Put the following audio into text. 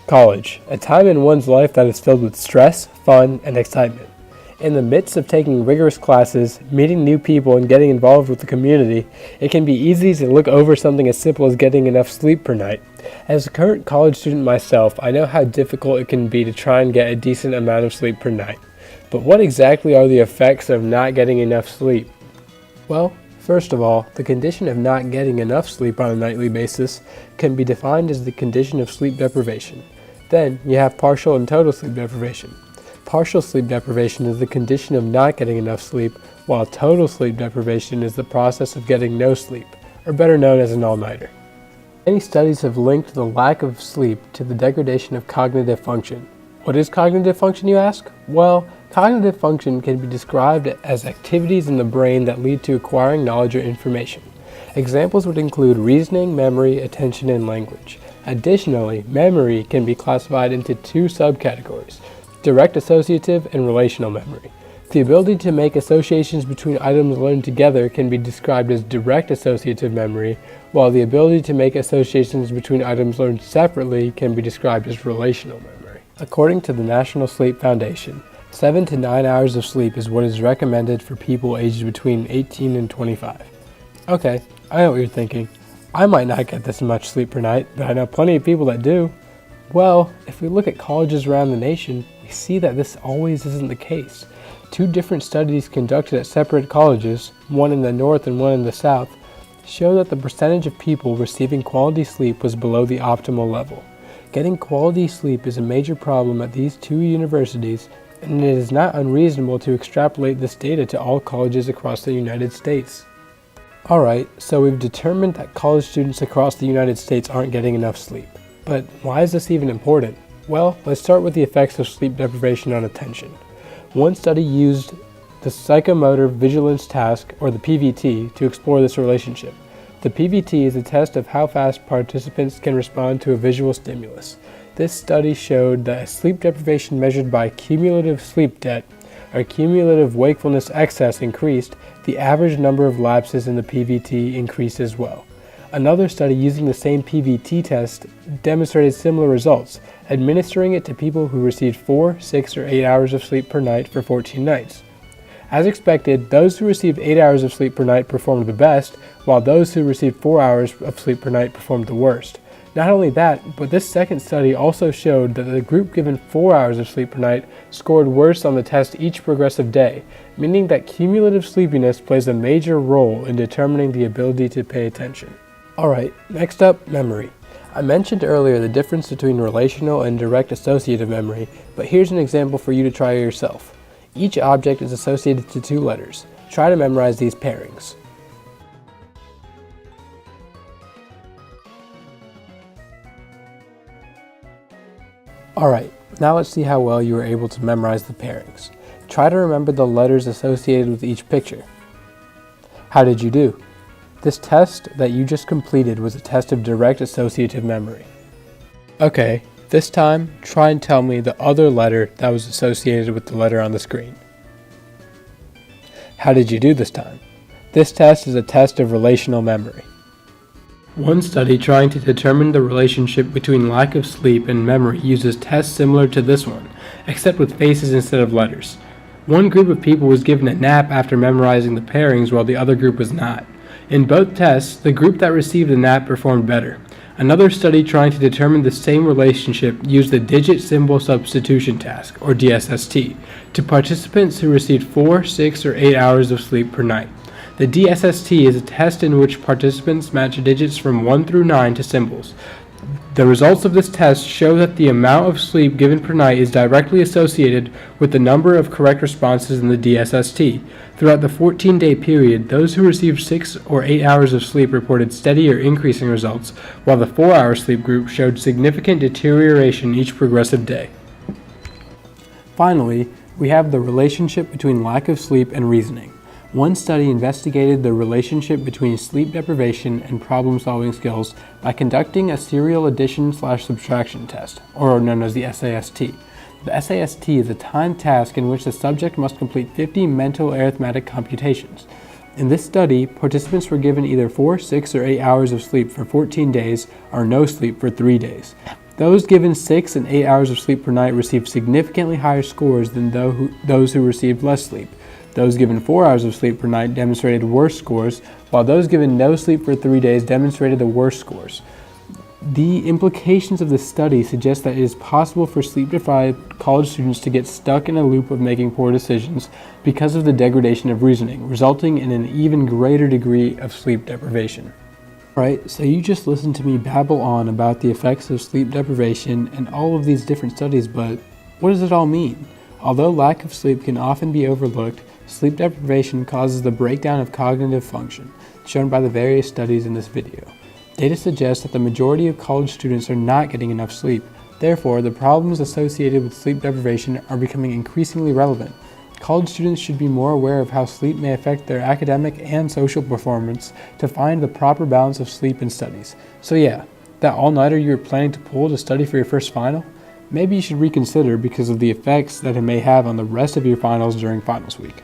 College, a time in one's life that is filled with stress, fun, and excitement. In the midst of taking rigorous classes, meeting new people, and getting involved with the community, it can be easy to look over something as simple as getting enough sleep per night. As a current college student myself, I know how difficult it can be to try and get a decent amount of sleep per night. But what exactly are the effects of not getting enough sleep? Well, first of all, the condition of not getting enough sleep on a nightly basis can be defined as the condition of sleep deprivation. Then, you have partial and total sleep deprivation. Partial sleep deprivation is the condition of not getting enough sleep, while total sleep deprivation is the process of getting no sleep, or better known as an all-nighter. Many studies have linked the lack of sleep to the degradation of cognitive function. What is cognitive function, you ask? Well, cognitive function can be described as activities in the brain that lead to acquiring knowledge or information. Examples would include reasoning, memory, attention, and language. Additionally, memory can be classified into two subcategories: direct associative and relational memory. The ability to make associations between items learned together can be described as direct associative memory, while the ability to make associations between items learned separately can be described as relational memory. According to the National Sleep Foundation, 7 to 9 hours of sleep is what is recommended for people aged between 18 and 25. Okay, I know what you're thinking. I might not get this much sleep per night, but I know plenty of people that do. Well, if we look at colleges around the nation, we see that this always isn't the case. Two different studies conducted at separate colleges, one in the north and one in the south, show that the percentage of people receiving quality sleep was below the optimal level. Getting quality sleep is a major problem at these two universities, and it is not unreasonable to extrapolate this data to all colleges across the United States. Alright, so we've determined that college students across the United States aren't getting enough sleep. But why is this even important? Well, let's start with the effects of sleep deprivation on attention. One study used the Psychomotor Vigilance Task, or the PVT, to explore this relationship. The PVT is a test of how fast participants can respond to a visual stimulus. This study showed that sleep deprivation measured by cumulative sleep debt, or cumulative wakefulness excess, increased, the average number of lapses in the PVT increased as well. Another study using the same PVT test demonstrated similar results, administering it to people who received 4, 6, or 8 hours of sleep per night for 14 nights. As expected, those who received 8 hours of sleep per night performed the best, while those who received 4 hours of sleep per night performed the worst. Not only that, but this second study also showed that the group given 4 hours of sleep per night scored worse on the test each progressive day, meaning that cumulative sleepiness plays a major role in determining the ability to pay attention. Alright, next up, memory. I mentioned earlier the difference between relational and direct associative memory, but here's an example for you to try yourself. Each object is associated to 2 letters. Try to memorize these pairings. Alright, now let's see how well you were able to memorize the pairings. Try to remember the letters associated with each picture. How did you do? This test that you just completed was a test of direct associative memory. Okay, this time try and tell me the other letter that was associated with the letter on the screen. How did you do this time? This test is a test of relational memory. One study trying to determine the relationship between lack of sleep and memory uses tests similar to this one, except with faces instead of letters. One group of people was given a nap after memorizing the pairings while the other group was not. In both tests, the group that received the nap performed better. Another study trying to determine the same relationship used the Digit Symbol Substitution Task, or DSST, to participants who received 4, 6, or 8 hours of sleep per night. The DSST is a test in which participants match digits from 1 through 9 to symbols. The results of this test show that the amount of sleep given per night is directly associated with the number of correct responses in the DSST. Throughout the 14-day period, those who received 6 or 8 hours of sleep reported steady or increasing results, while the 4-hour sleep group showed significant deterioration each progressive day. Finally, we have the relationship between lack of sleep and reasoning. One study investigated the relationship between sleep deprivation and problem-solving skills by conducting a serial addition/subtraction test, or known as the SAST. The SAST is a timed task in which the subject must complete 50 mental arithmetic computations. In this study, participants were given either 4, 6, or 8 hours of sleep for 14 days or no sleep for 3 days. Those given 6 and 8 hours of sleep per night received significantly higher scores than those who received less sleep. Those given 4 hours of sleep per night demonstrated worse scores, while those given no sleep for 3 days demonstrated the worst scores. The implications of this study suggest that it is possible for sleep-deprived college students to get stuck in a loop of making poor decisions because of the degradation of reasoning, resulting in an even greater degree of sleep deprivation. Alright, so you just listened to me babble on about the effects of sleep deprivation and all of these different studies, but what does it all mean? Although lack of sleep can often be overlooked, sleep deprivation causes the breakdown of cognitive function, shown by the various studies in this video. Data suggests that the majority of college students are not getting enough sleep. Therefore, the problems associated with sleep deprivation are becoming increasingly relevant. College students should be more aware of how sleep may affect their academic and social performance to find the proper balance of sleep and studies. So yeah, that all-nighter you were planning to pull to study for your first final? Maybe you should reconsider because of the effects that it may have on the rest of your finals during finals week.